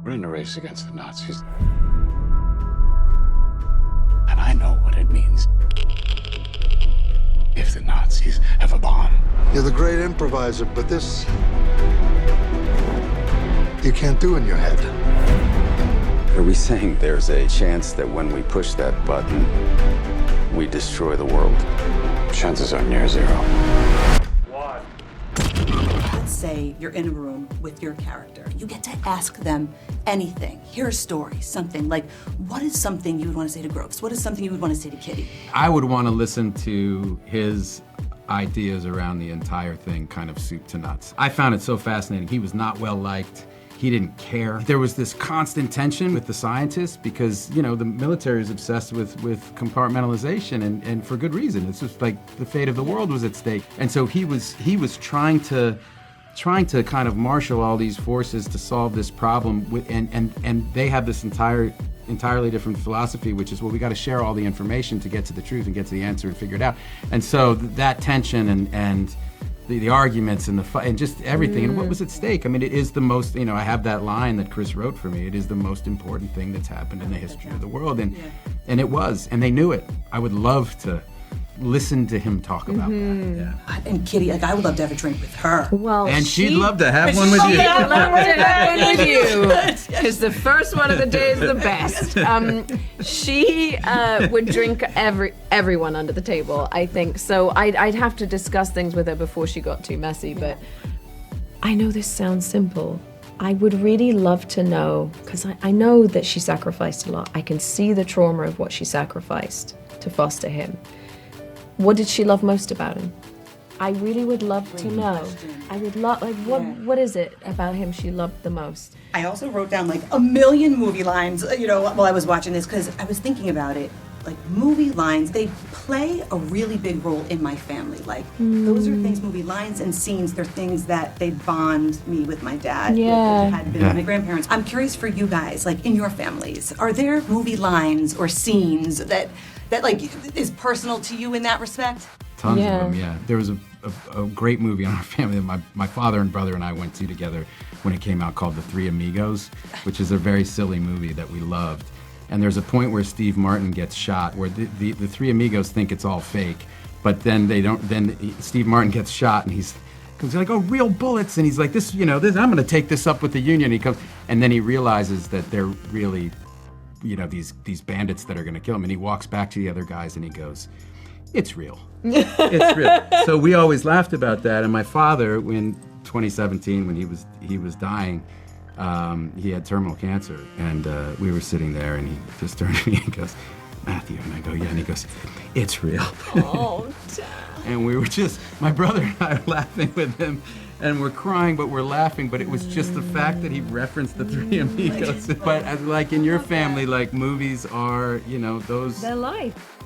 We're in a race against the Nazis. And I know what it means if the Nazis have a bomb. You're the great improviser, but this you can't do in your head. Are we saying there's a chance that when we push that button, we destroy the world? Chances are near zero. Let's say you're in a room with your character. You get to ask them anything. Hear a story, something like, what is something you would want to say to Groves? What is something you would want to say to Kitty? I would want to listen to his ideas around the entire thing, kind of soup to nuts. I found it so fascinating. He was not well liked. He didn't care. There was this constant tension with the scientists because, you know, the military is obsessed with compartmentalization and for good reason. It's just like the fate of the world was at stake. And so he was trying to kind of marshal all these forces to solve this problem and they have this entirely different philosophy, which is, well, we got to share all the information to get to the truth and get to the answer and figure it out. And so that tension and the arguments and the fight and just everything and what was at stake. I mean, it is the most, you know, I have that line that Chris wrote for me. It is the most important thing that's happened in the history of the world, and it was, and they knew it. I would love to listen to him talk about that. Yeah. And Kitty, like, I would love to have a drink with her. Well, And she'd love to have one with you. She'd love to have one with you, because the first one of the day is the best. She would drink everyone under the table, I think. So I'd have to discuss things with her before she got too messy. But I know this sounds simple. I would really love to know, because I know that she sacrificed a lot. I can see the trauma of what she sacrificed to foster him. What did she love most about him? I really would love to know. I would love, like, what is it about him she loved the most? I also wrote down like a million movie lines, you know, while I was watching this, because I was thinking about it. Like, movie lines, they play a really big role in my family. Like, those are things, movie lines and scenes, they're things that they bond me with my dad. Yeah. Had been with my grandparents. I'm curious for you guys, like, in your families, are there movie lines or scenes that like is personal to you in that respect? Tons of them, yeah. There was a great movie in our family that my father and brother and I went to together when it came out called The Three Amigos, which is a very silly movie that we loved. And there's a point where Steve Martin gets shot, where the Three Amigos think it's all fake, but then they don't. Steve Martin gets shot, and he's like, "Oh, real bullets!" And he's like, "This, you know, I'm going to take this up with the Union." He comes, and then he realizes that they're really, you know, these bandits that are going to kill him. And he walks back to the other guys and he goes, "It's real. It's real." So we always laughed about that. And my father, in 2017, when he was dying. He had terminal cancer, and we were sitting there, and he just turned to me and goes, "Matthew," and I go, "Yeah," and he goes, "It's real." Oh, Dad. And we were just, my brother and I are laughing with him, and we're crying, but we're laughing, but it was just the fact that he referenced the Three Amigos. But like in your family, like movies are, you know, those... Their life.